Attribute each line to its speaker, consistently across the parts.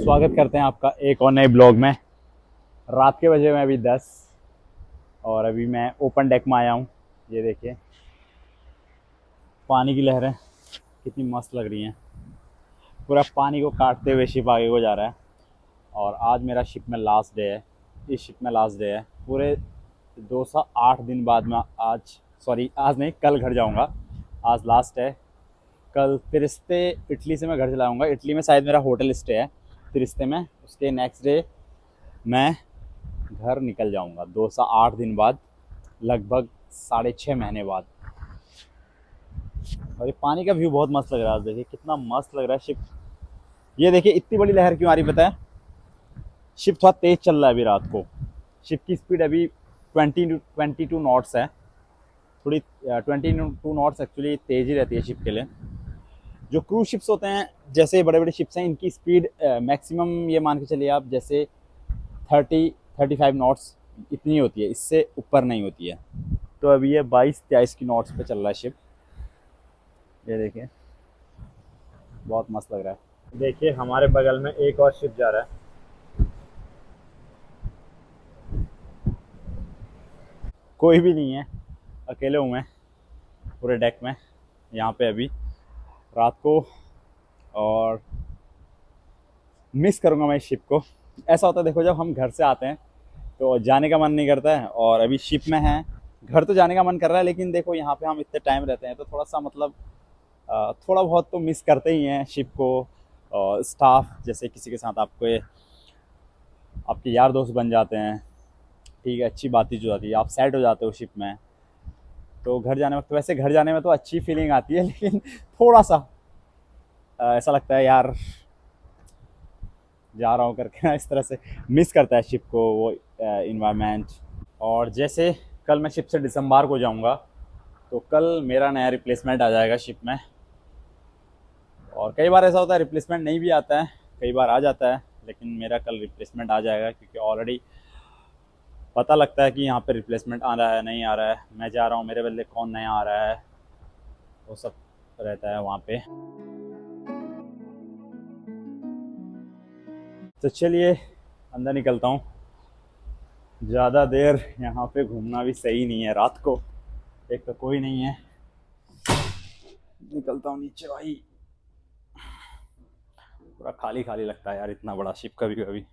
Speaker 1: स्वागत करते हैं आपका एक और नए ब्लॉग में। रात के बजे मैं अभी 10 और अभी मैं ओपन डेक में आया हूँ। ये देखिए पानी की लहरें कितनी मस्त लग रही हैं। पूरा पानी को काटते हुए शिप आगे को जा रहा है। और आज मेरा शिप में लास्ट डे है। इस शिप में लास्ट डे है। पूरे 208 दिन बाद मैं आज नहीं, कल घर जाऊँगा। आज लास्ट है। कल तिरिस्ते इटली से मैं घर चला आऊँगा। इटली में शायद मेरा होटल स्टे है तिरिस्ते में। उसके नेक्स्ट डे मैं घर निकल जाऊंगा 208 दिन बाद, लगभग 6.5 महीने बाद। और ये पानी का व्यू बहुत मस्त लग रहा है। आज देखिए कितना मस्त लग रहा है शिप। ये देखिए इतनी बड़ी लहर क्यों आ रही पता है? शिप थोड़ा तेज चल रहा है अभी रात को। शिप की स्पीड अभी 22 नॉट्स है। थोड़ी 22 नॉट्स एक्चुअली तेज ही रहती है शिप के लिए। जो क्रूज शिप्स होते हैं, जैसे बड़े बड़े शिप्स हैं, इनकी स्पीड मैक्सिमम ये मान के चलिए आप, जैसे 35 नॉट्स इतनी होती है, इससे ऊपर नहीं होती है। तो अभी ये 22-23 की नॉट्स पे चल रहा है शिप। ये देखिए बहुत मस्त लग रहा है। देखिए हमारे बगल में एक और शिप जा रहा है। कोई भी नहीं है, अकेले हूँ मैं पूरे डेक में यहाँ पे अभी रात को। और मिस करूँगा मैं इस शिप को। ऐसा होता है देखो, जब हम घर से आते हैं तो जाने का मन नहीं करता है, और अभी शिप में हैं। घर तो जाने का मन कर रहा है, लेकिन देखो यहाँ पे हम इतने टाइम रहते हैं तो थोड़ा सा मतलब थोड़ा बहुत तो मिस करते ही हैं शिप को। और स्टाफ जैसे किसी के साथ आपके यार दोस्त बन जाते हैं, ठीक है, अच्छी बातचीत हो जाती है, आप सेट हो जाते हो शिप में। तो घर जाने वक्त, वैसे घर जाने में तो अच्छी फीलिंग आती है, लेकिन थोड़ा सा ऐसा लगता है यार जा रहा हूँ करके ना, इस तरह से मिस करता है शिप को वो इन्वायरमेंट। और जैसे कल मैं शिप से दिसंबर को जाऊँगा, तो कल मेरा नया रिप्लेसमेंट आ जाएगा शिप में। और कई बार ऐसा होता है रिप्लेसमेंट नहीं भी आता है, कई बार आ जाता है, लेकिन मेरा कल रिप्लेसमेंट आ जाएगा, क्योंकि ऑलरेडी पता लगता है कि यहाँ पे रिप्लेसमेंट आ रहा है नहीं आ रहा है, मैं जा रहा हूँ, मेरे बदले कौन नया आ रहा है, वो सब रहता है वहाँ पे। तो चलिए अंदर निकलता हूँ। ज़्यादा देर यहाँ पे घूमना भी सही नहीं है रात को, एक तो कोई नहीं है। निकलता हूँ नीचे भाई। पूरा खाली खाली लगता है यार, इतना बड़ा शिप कभी कभी।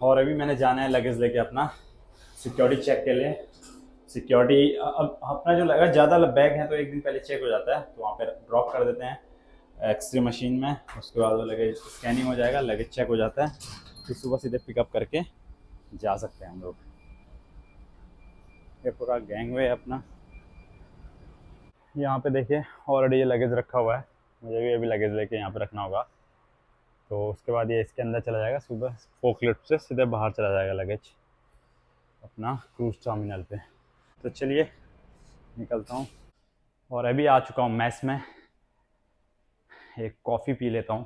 Speaker 1: और अभी मैंने जाना है लगेज लेके अपना सिक्योरिटी चेक के लिए। सिक्योरिटी अब अपना जो लगा ज़्यादा बैग है तो एक दिन पहले चेक हो जाता है, तो वहाँ पे ड्रॉप कर देते हैं एक्सरे मशीन में। उसके बाद वो लगेज स्कैनिंग हो जाएगा, लगेज चेक हो जाता है, फिर सुबह सीधे पिकअप करके जा सकते हैं हम लोग। ये पूरा गैंग वे है अपना। यहाँ पे देखिए ऑलरेडी ये लगेज रखा हुआ है, मुझे भी अभी लगेज लेके यहाँ पे रखना होगा। तो उसके बाद ये इसके अंदर चला जाएगा, सुबह फोकलिफ्ट से सीधे बाहर चला जाएगा लगेज अपना क्रूज टर्मिनल पे। तो चलिए निकलता हूँ। और अभी आ चुका हूँ मैस में, एक कॉफ़ी पी लेता हूँ।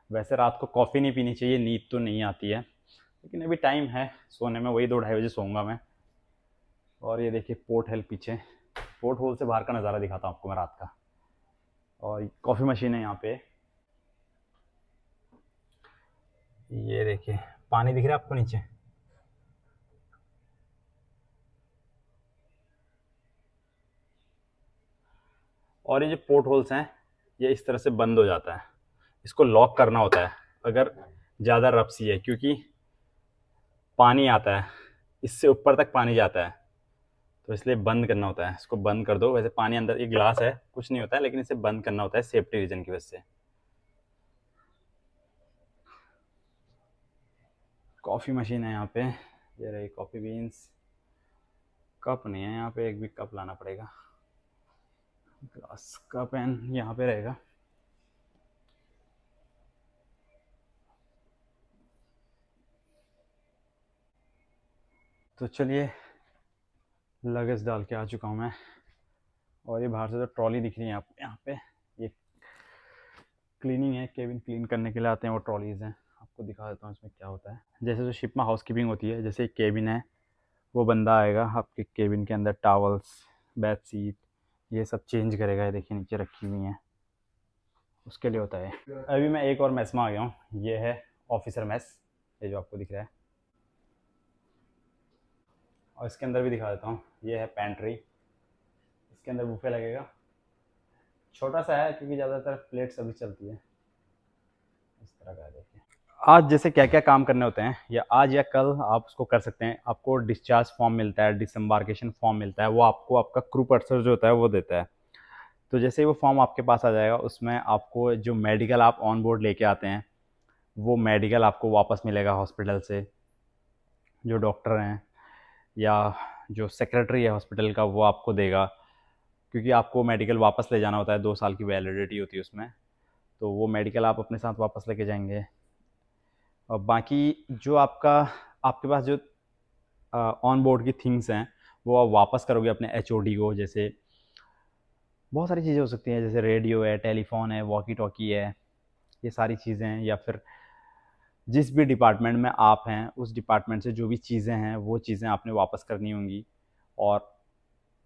Speaker 1: वैसे रात को कॉफ़ी नहीं पीनी चाहिए, नींद तो नहीं आती है, लेकिन अभी टाइम है सोने में, वही 2-2:30 बजे सोऊंगा मैं। और ये देखिए पोर्ट हेल पीछे, पोर्ट होल से बाहर का नज़ारा दिखाता हूँ आपको मैं रात का। और कॉफ़ी मशीन है यहाँ पे, ये देखिए पानी दिख रहा है आपको नीचे। और ये जो पोर्ट होल्स हैं ये इस तरह से बंद हो जाता है, इसको लॉक करना होता है अगर ज़्यादा रफ सी है, क्योंकि पानी आता है, इससे ऊपर तक पानी जाता है, तो इसलिए बंद करना होता है। इसको बंद कर दो। वैसे पानी अंदर, एक ग्लास है, कुछ नहीं होता है, लेकिन इसे बंद करना होता है सेफ्टी रीजन की वजह से। कॉफ़ी मशीन है यहाँ पे, ये रही कॉफ़ी बीन्स। कप नहीं है यहाँ पे, एक भी कप लाना पड़ेगा। ग्लास का पेन यहाँ पे रहेगा। तो चलिए लगेज डाल के आ चुका हूँ मैं। और ये बाहर से जो ट्रॉली दिख रही है आपको यहाँ पे, ये क्लीनिंग है, केबिन क्लीन करने के लिए आते हैं वो ट्रॉलीज़ हैं। आपको दिखा देता हूँ इसमें क्या होता है। जैसे जो शिप में हाउस कीपिंग होती है, जैसे एक केबिन है, वो बंदा आएगा आपके केबिन के अंदर, टावल्स, बेड शीट, ये सब चेंज करेगा। ये देखिए नीचे रखी हुई हैं, उसके लिए होता है। अभी मैं एक और मैस में आ गया हूँ, ये है ऑफिसर मैस, ये जो आपको दिख रहा है। और इसके अंदर भी दिखा देता हूँ, ये है पैंट्री, इसके अंदर बुफे लगेगा। छोटा सा है क्योंकि ज़्यादातर प्लेट्स अभी चलती है। इस तरह का है, देखिए। आज जैसे क्या क्या काम करने होते हैं, या आज या कल आप उसको कर सकते हैं। आपको डिस्चार्ज फॉर्म मिलता है, डिसम्बार्केशन फॉर्म मिलता है, वो आपको आपका क्रू पर्सन जो होता है वो देता है। तो जैसे ही वो फॉर्म आपके पास आ जाएगा, उसमें आपको जो मेडिकल आप ऑन बोर्ड लेके आते हैं, वो मेडिकल आपको वापस मिलेगा हॉस्पिटल से। जो डॉक्टर हैं या जो सेक्रेटरी है हॉस्पिटल का, वो आपको देगा, क्योंकि आपको मेडिकल वापस ले जाना होता है, 2 साल की वैलिडिटी होती है उसमें। तो वो मेडिकल आप अपने साथ वापस लेके जाएंगे। और बाकी जो आपके पास जो ऑन बोर्ड की थिंग्स हैं, वो आप वापस करोगे अपने एचओडी को। जैसे बहुत सारी चीज़ें हो सकती हैं, जैसे रेडियो है, टेलीफोन है, वॉकी टॉकी है, ये सारी चीज़ें। या फिर जिस भी डिपार्टमेंट में आप हैं, उस डिपार्टमेंट से जो भी चीज़ें हैं, वो चीज़ें आपने वापस करनी होंगी और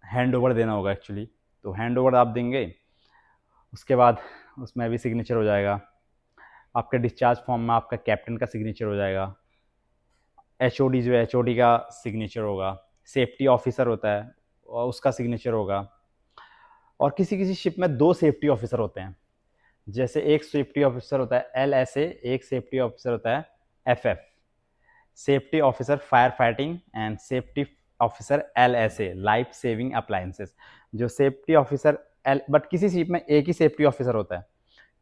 Speaker 1: हैंड ओवर देना होगा एक्चुअली। तो हैंड ओवर आप देंगे, उसके बाद उसमें भी सिग्नेचर हो जाएगा। आपके डिस्चार्ज फॉर्म में आपका कैप्टन का सिग्नेचर हो जाएगा। एचओडी जो है, एचओडी का सिग्नेचर होगा। सेफ्टी ऑफिसर होता है और उसका सिग्नेचर होगा। और किसी किसी शिप में 2 सेफ्टी ऑफिसर होते हैं। जैसे एक सेफ्टी ऑफिसर होता है एलएसए, एक सेफ्टी ऑफिसर होता है FF, safety officer fire fighting, and safety officer LSA, life saving appliances. जो सेफ्टी ऑफिसर एल, बट किसी शिप में एक ही सेफ्टी ऑफिसर होता है,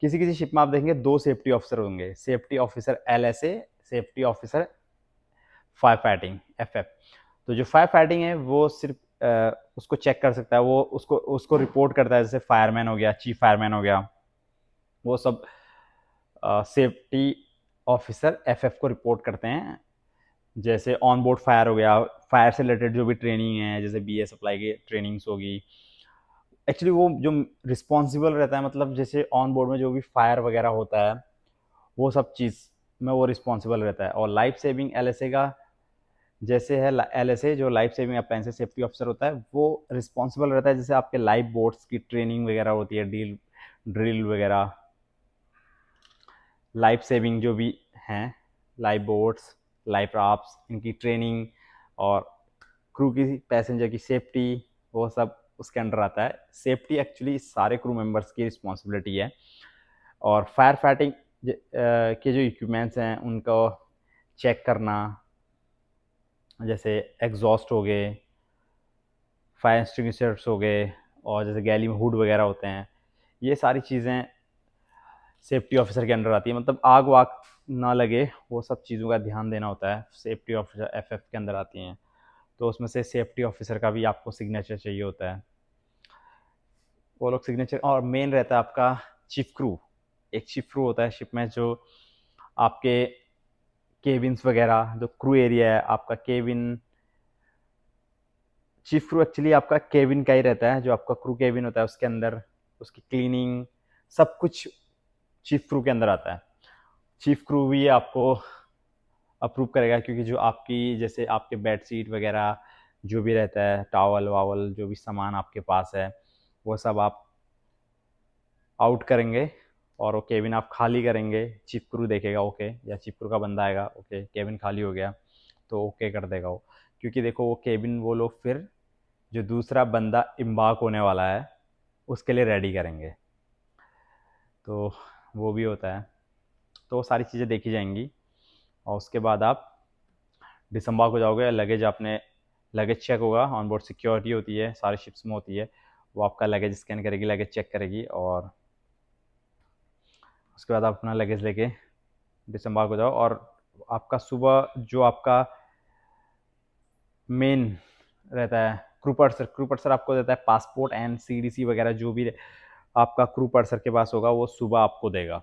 Speaker 1: किसी किसी शिप में आप देखेंगे 2 सेफ्टी ऑफिसर होंगे, safety officer LSA, safety officer fire fighting FF. तो जो फायर फाइटिंग है वो सिर्फ उसको चेक कर सकता है, वो उसको उसको रिपोर्ट करता है, जैसे फायरमैन हो गया, चीफ फायरमैन हो गया, वो सब सेफ्टी ऑफिसर एफएफ को रिपोर्ट करते हैं। जैसे ऑन बोर्ड फायर हो गया, फायर से रिलेटेड जो भी ट्रेनिंग है, जैसे बी एस अप्लाई की ट्रेनिंग्स होगी, एक्चुअली वो जो रिस्पॉन्सिबल रहता है, मतलब जैसे ऑन बोर्ड में जो भी फायर वगैरह होता है, वो सब चीज़ में वो रिस्पॉन्सिबल रहता है। और लाइफ सेविंग एलएसए का जैसे है, एलएसए जो life saving appliances safety officer होता है, वो रिस्पॉन्सिबल रहता है, जैसे आपके लाइफ बोट्स की ट्रेनिंग वगैरह होती है, ड्रिल वगैरह, लाइफ सेविंग जो भी हैं, लाइफ बोट्स, लाइफ राफ्ट्स, इनकी ट्रेनिंग और क्रू की, पैसेंजर की सेफ्टी, वो सब उसके अंडर आता है। सेफ्टी एक्चुअली सारे क्रू मेंबर्स की रिस्पॉन्सिबिलिटी है। और फायर फाइटिंग के जो इक्विपमेंट्स हैं उनको चेक करना, जैसे एग्जॉस्ट हो गए, फायर एक्सटिंग्विशर्स हो गए, और जैसे गैली में हुड वगैरह होते हैं, ये सारी चीज़ें सेफ्टी ऑफिसर के अंडर आती है। मतलब आग वाग ना लगे, वो सब चीज़ों का ध्यान देना होता है, सेफ्टी ऑफिसर एफएफ के अंदर आती हैं। तो उसमें से सेफ्टी ऑफिसर का भी आपको सिग्नेचर चाहिए होता है, वो लोग सिग्नेचर। और मेन रहता है आपका चीफ क्रू। एक चीफ क्रू होता है शिप में, जो आपके केबिन्स वगैरह, जो क्रू एरिया है आपका केबिन, चीफ क्रू एक्चुअली आपका केबिन का ही रहता है। जो आपका क्रू केबिन होता है, उसके अंदर उसकी क्लीनिंग सब कुछ चीफ क्रू के अंदर आता है। चीफ क्रू भी आपको अप्रूव करेगा, क्योंकि जो आपकी, जैसे आपके बेड शीट वगैरह जो भी रहता है, टावल वावल, जो भी सामान आपके पास है, वो सब आप आउट करेंगे और वो केबिन आप खाली करेंगे। चीफ क्रू देखेगा ओके, या चीफ क्रू का बंदा आएगा ओके केबिन खाली हो गया, तो ओके कर देगा वो। क्योंकि देखो वो केबिन वो लोग फिर जो दूसरा बंदा इम्बार्क होने वाला है उसके लिए रेडी करेंगे, तो वो भी होता है। तो वो सारी चीज़ें देखी जाएंगी। और उसके बाद आप डिसम्बार्क हो जाओगे, लगेज आपने, लगेज चेक होगा, ऑन बोर्ड सिक्योरिटी होती है, सारे शिप्स में होती है, वो आपका लगेज स्कैन करेगी, लगेज चेक करेगी, और उसके बाद आप अपना लगेज लेके डिसम्बार्क हो जाओ। और आपका सुबह जो आपका मेन रहता है क्रू पर्सर आपको देता है पासपोर्ट एंड सीडीसी वगैरह, जो भी आपका क्रू पर्सर के पास होगा वो सुबह आपको देगा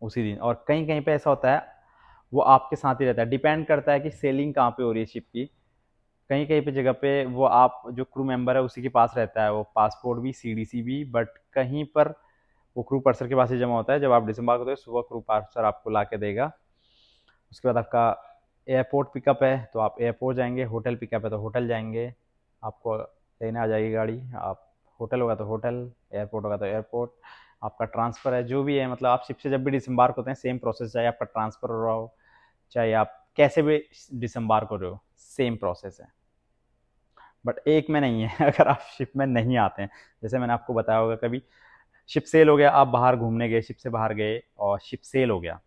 Speaker 1: उसी दिन। और कहीं कहीं पे ऐसा होता है वो आपके साथ ही रहता है, डिपेंड करता है कि सेलिंग कहाँ पे हो रही है शिप की। कहीं कहीं पे जगह पे वो आप जो क्रू मेंबर है उसी के पास रहता है वो पासपोर्ट भी, सीडीसी भी, बट कहीं पर वो क्रू पर्सर के पास ही जमा होता है। जब आप डिसम्बार्क होते हो सुबह, क्रू पर्सर आपको ला के देगा। उसके बाद आपका एयरपोर्ट पिकअप है तो आप एयरपोर्ट जाएंगे, होटल पिकअप है तो होटल जाएंगे, आपको लेने आ जाएगी गाड़ी, आप होटल होगा तो होटल, एयरपोर्ट होगा तो एयरपोर्ट, आपका ट्रांसफ़र है जो भी है, मतलब आप शिप से जब भी डिसम्बार्क होते हैं सेम प्रोसेस, चाहे आपका ट्रांसफ़र हो रहा हो, चाहे आप कैसे भी डिसम्बार्क हो रहे हो, सेम प्रोसेस है। बट एक में नहीं है अगर आप शिप में नहीं आते हैं, जैसे मैंने आपको बताया होगा, कभी शिप सेल हो गया, आप बाहर घूमने गए, शिप से बाहर गए और शिप सेल हो गया,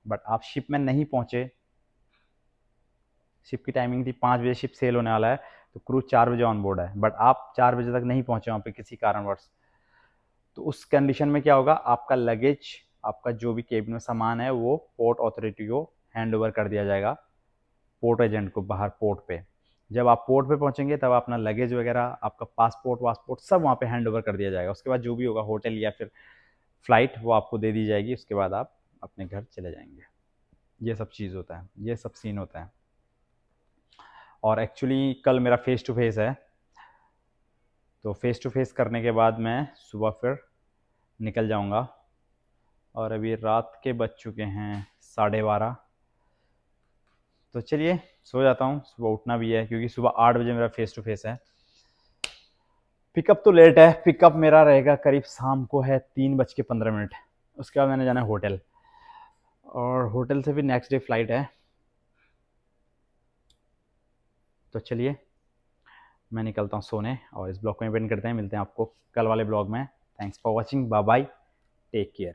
Speaker 1: बट आप शिप में नहीं पहुंचे, शिप की टाइमिंग थी 5 बजे शिप सेल होने वाला है, तो क्रूज 4 बजे ऑन बोर्ड है, बट आप 4 बजे तक नहीं पहुंचे वहाँ पे किसी कारणवश, तो उस कंडीशन में क्या होगा, आपका लगेज, आपका जो भी केबिन में सामान है वो पोर्ट अथॉरिटी को हैंड ओवर कर दिया जाएगा, पोर्ट एजेंट को बाहर पोर्ट पे। जब आप पोर्ट पे पहुंचेंगे तब अपना लगेज वगैरह, आपका पासपोर्ट वासपोर्ट सब वहाँ पे हैंड ओवर कर दिया जाएगा, उसके बाद जो भी होगा होटल या फिर फ्लाइट वो आपको दे दी जाएगी, उसके बाद आप अपने घर चले जाएंगे। ये सब चीज़ होता है, ये सब सीन होता है। और एक्चुअली कल मेरा फेस टू फेस है, तो फेस टू फेस करने के बाद मैं सुबह फिर निकल जाऊंगा, और अभी रात के बज चुके हैं 12:30, तो चलिए सो जाता हूँ, सुबह उठना भी है क्योंकि सुबह 8 बजे मेरा फेस टू फेस है। पिकअप तो लेट है, पिकअप मेरा रहेगा करीब शाम को है 3:15, उसके बाद मैंने जाना है होटल, और होटल से फिर नेक्स्ट डे फ्लाइट है। तो चलिए मैं निकलता हूँ सोने, और इस ब्लॉग को एंड करते हैं, मिलते हैं आपको कल वाले ब्लॉग में। Thanks for watching, bye bye, take care.